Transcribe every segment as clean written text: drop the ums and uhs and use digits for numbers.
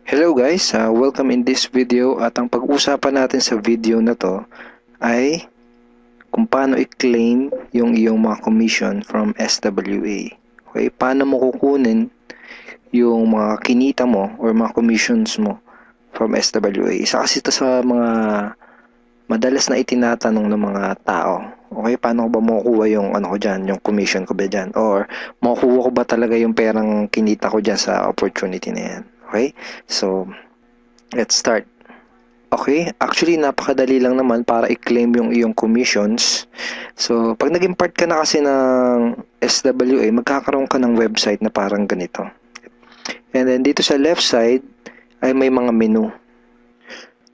Hello guys, welcome in this video at ang pag-uusapan natin sa video na to ay kung paano i-claim yung iyong mga commission from SWA. Okay, paano mo kukunin yung mga kinita mo or mga commissions mo from SWA. Isa kasi ito sa mga madalas na itinatanong ng mga tao. Okay, paano ko ba makukuha yung yung commission ko ba dyan? Or makukuha ko ba talaga yung perang kinita ko dyan sa opportunity na yan? Okay, so let's start. Okay, actually napakadali lang naman para i-claim yung iyong commissions. So, pag naging part ka na kasi ng SWA, magkakaroon ka ng website na parang ganito. And then dito sa left side ay may mga menu.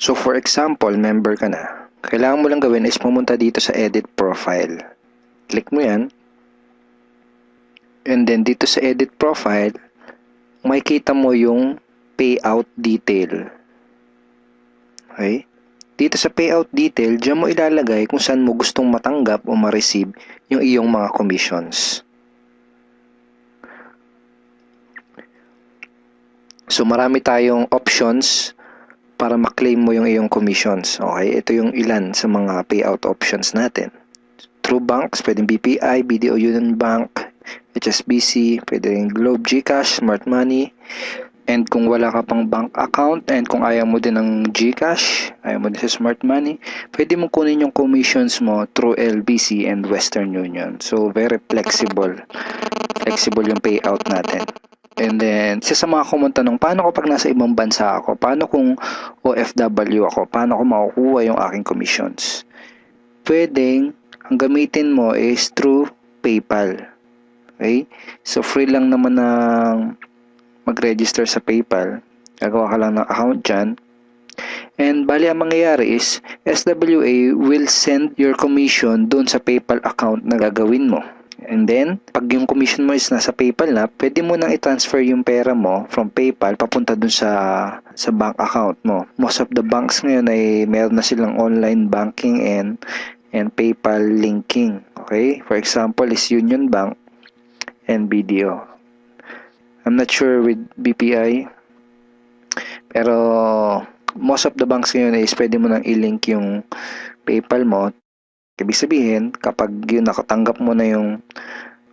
So, for example, member ka na. Kailangan mo lang gawin is pumunta dito sa edit profile. Click mo yan. And then dito sa edit profile, makikita mo yung payout detail. Okay? Dito sa payout detail, diyan mo ilalagay kung saan mo gustong matanggap o ma-receive yung iyong mga commissions. So, marami tayong options para ma-claim mo yung iyong commissions. Okay? Ito yung ilan sa mga payout options natin. Through banks, pwedeng BPI, BDO Union Bank, HSBC, pwede rin Globe, GCash, Smart Money. And kung wala ka pang bank account and kung ayaw mo din ng GCash, ayaw mo din sa Smart Money, pwede mo kunin yung commissions mo through LBC and Western Union. So, very flexible. Flexible yung payout natin. And then, isa sa mga common tanong, paano ko pag nasa ibang bansa ako? Paano kung OFW ako? Paano ko makukuha yung aking commissions? Pwedeng, ang gamitin mo is through PayPal. Okay? So, free lang naman ng mag-register sa PayPal. Gagawa ka lang ng account dyan. And bali ang mangyayari is SWA will send your commission doon sa PayPal account na gagawin mo. And then, pag yung commission mo is nasa PayPal na, pwede mo nang i-transfer yung pera mo from PayPal papunta doon sa bank account mo. Most of the banks ngayon ay meron na silang online banking and PayPal linking. Okay? For example, is Union Bank and BDO. I'm not sure with BPI. Pero most of the banks ngayon is pwede mo nang i-link yung PayPal mo. Ibig sabihin, kapag yun nakatanggap mo na yung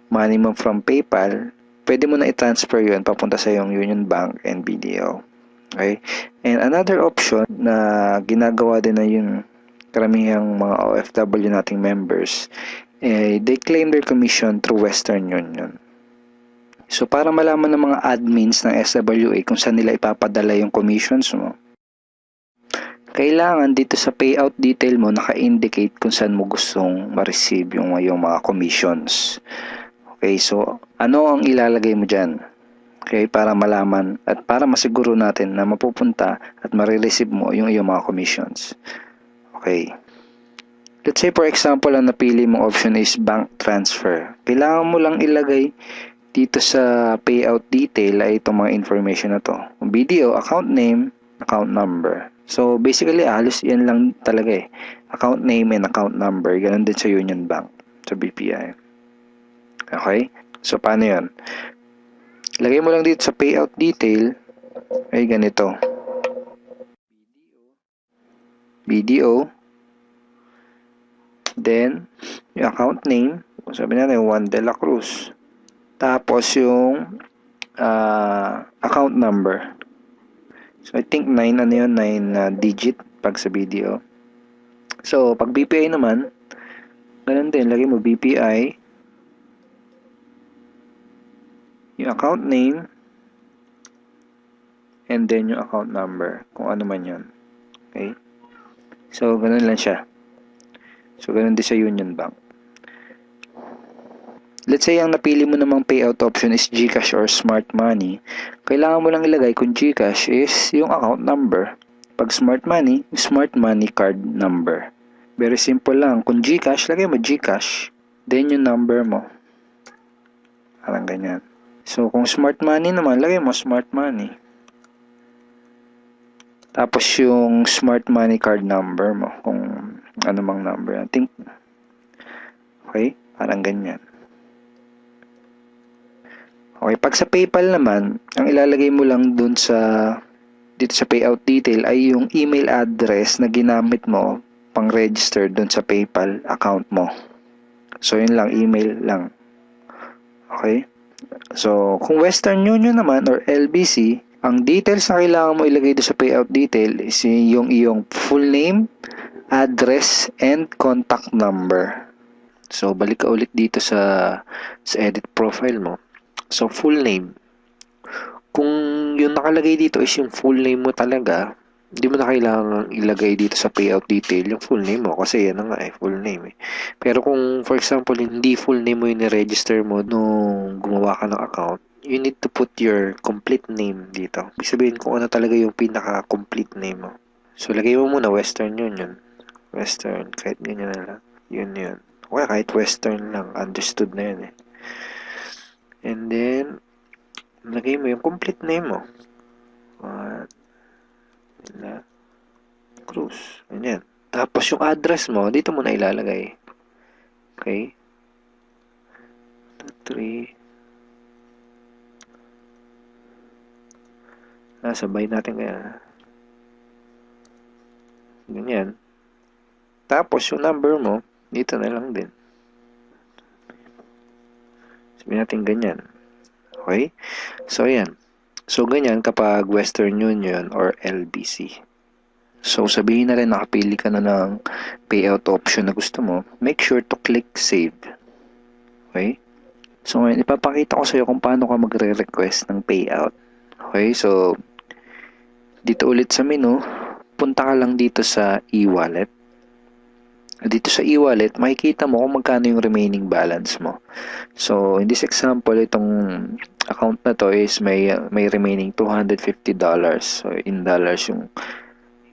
money mo from PayPal, pwede mo na i-transfer yun papunta sa yung Union Bank and BDO. Okay? And another option na ginagawa din na yung karamihang mga OFW nating members, they claim their commission through Western Union. So, para malaman ng mga admins ng SWA kung saan nila ipapadala yung commissions mo, kailangan dito sa payout detail mo naka-indicate kung saan mo gustong ma-receive yung mga commissions. Okay, so ano ang ilalagay mo dyan? Okay, para malaman at para masiguro natin na mapupunta at ma-receive mo yung iyong mga commissions. Okay. Let's say for example, ang napili mong option is bank transfer. Kailangan mo lang ilagay dito sa payout detail ay itong mga information na to. BDO, account name, account number. So, basically, halos yan lang talaga eh. Account name and account number. Ganun din sa Union Bank, sa BPI. Okay? So, paano yan? Lagay mo lang dito sa payout detail ay ganito. BDO. Then, yung account name, sabi natin, Juan de la Cruz. Tapos yung account number. So, I think 9 digit pag sa BDO. So, pag BPI naman, ganun din, lagay mo BPI, yung account name, and then yung account number, kung ano man yun. Okay? So, ganun lang siya. So, ganun din sa Union Bank. Let's say, ang napili mo namang payout option is GCash or Smart Money. Kailangan mo lang ilagay kung GCash is yung account number. Pag Smart Money card number. Very simple lang. Kung GCash, lagay mo GCash. Then yung number mo. Parang ganyan. So, kung Smart Money naman, lagay mo Smart Money. Tapos yung Smart Money card number mo. Kung ano mang number. I think, okay? Parang ganyan. Okay, pag sa PayPal naman, ang ilalagay mo lang dun sa dito sa payout detail ay yung email address na ginamit mo pang-register dun sa PayPal account mo. So, yun lang, email lang. Okay? So, kung Western Union naman or LBC, ang details na kailangan mo ilagay doon sa payout detail is yung iyong full name, address, and contact number. So, balik ka ulit dito sa edit profile mo. So, full name. Kung yung nakalagay dito is yung full name mo talaga, hindi mo na kailangan ilagay dito sa payout detail yung full name mo kasi yan na nga full name Pero kung for example hindi full name mo yung register mo nung gumawa ka ng account, you need to put your complete name dito. Ibig sabihin kung ano talaga yung pinaka-complete name mo. So lagay mo muna Western Union. Western, kahit ganyan na lang. Yun. Okay, kahit Western lang, understood na yun And then, lagay mo yung complete name mo. Cruz. Ganyan. Tapos yung address mo, dito mo na ilalagay. Okay? 2, 3. Sabay natin kaya. Ganyan. Tapos yung number mo, dito na lang din. Sabihin natin ganyan. Okay? So, yan. So, ganyan kapag Western Union or LBC. So, sabihin na rin nakapili ka na ng payout option na gusto mo. Make sure to click Save. Okay? So, ngayon, ipapakita ko sa iyo kung paano ka magre-request ng payout. Okay? So, dito ulit sa menu, punta ka lang dito sa e-wallet. Dito sa e-wallet, makikita mo kung magkano yung remaining balance mo. So, in this example, itong account na to is may remaining $250. So, in dollars yung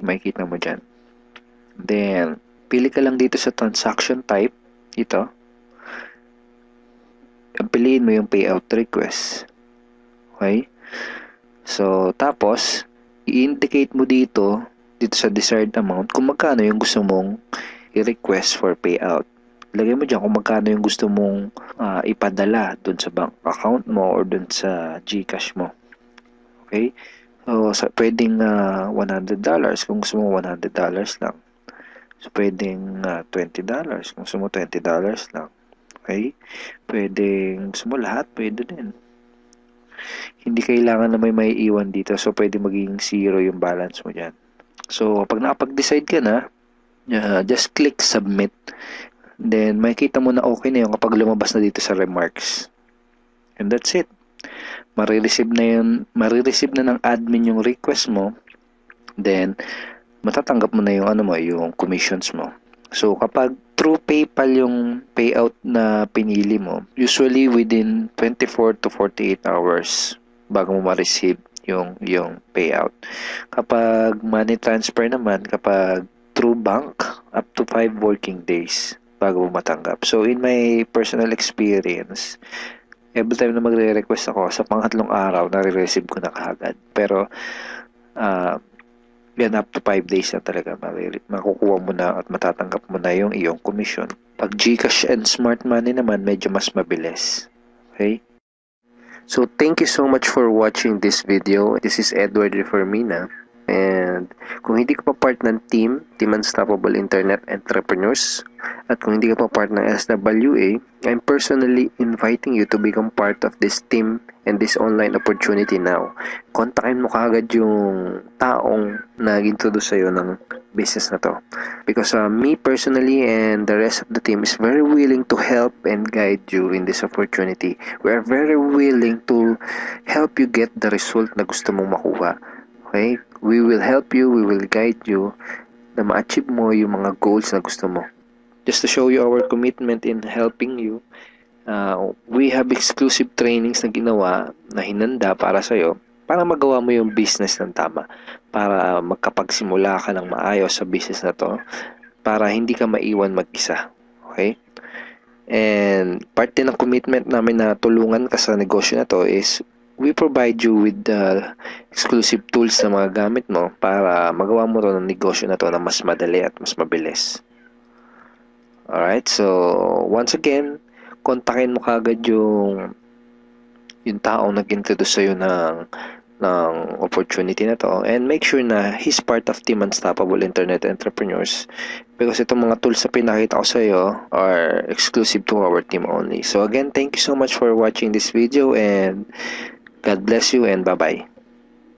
makikita mo dyan. Then, pili ka lang dito sa transaction type. Ito. Piliin mo yung payout request. Okay? So, tapos, i-indicate mo dito sa desired amount, kung magkano yung gusto mong i-request for payout. Lagay mo dyan kung magkano yung gusto mong ipadala dun sa bank account mo or dun sa GCash mo. Okay? So, pwedeng $100 kung gusto mo $100 lang. So, pwedeng $20 kung gusto mo $20 lang. Okay? Pwedeng gusto mo lahat, pwede din. Hindi kailangan na may iwan dito. So, pwede maging 0 yung balance mo dyan. So, pag nakapag-decide ka na, just click submit. Then, makikita mo na okay na yun kapag lumabas na dito sa remarks. And that's it. Marireceive na ng admin yung request mo. Then, matatanggap mo na yung yung commissions mo. So, kapag through PayPal yung payout na pinili mo, usually within 24 to 48 hours bago mo ma-receive yung payout. Kapag money transfer naman, kapag through bank, up to 5 working days bago mo matanggap. So, in my personal experience, every time na magre-request ako, sa pangatlong araw, nare-receive ko na kaagad. Pero, yan, up to 5 days na talaga makukuha mo na at matatanggap mo na yung iyong commission. Pag GCash and Smart Money naman, medyo mas mabilis. Okay? So, thank you so much for watching this video. This is Edward Reformina. And kung hindi ka pa part ng Team Unstoppable Internet Entrepreneurs, at kung hindi ka pa part ng SWA, I'm personally inviting you to become part of this team and this online opportunity now. Kontakin mo kaagad yung taong nag-introduce sa'yo ng business na to. Because me personally and the rest of the team is very willing to help and guide you in this opportunity. We are very willing to help you get the result na gusto mong makuha. Okay? We will help you, we will guide you na ma-achieve mo yung mga goals na gusto mo. Just to show you our commitment in helping you, we have exclusive trainings na ginawa, na hinanda para sa'yo, para magawa mo yung business ng tama, para magkapagsimula ka ng maayos sa business na to, para hindi ka maiwan mag-isa. Okay? And part din ng commitment namin na tulungan ka sa negosyo na to is we provide you with the exclusive tools na mga gamit mo para magawa mo to ng negosyo na to na mas madali at mas mabilis. Alright, so once again, kontakin mo kagad yung taong nag-introduce sa'yo ng ng opportunity na to, and make sure na he's part of Team Unstoppable Internet Entrepreneurs, because itong mga tools na pinakita ko sa iyo are exclusive to our team only. So again, thank you so much for watching this video, and God bless you, and bye-bye.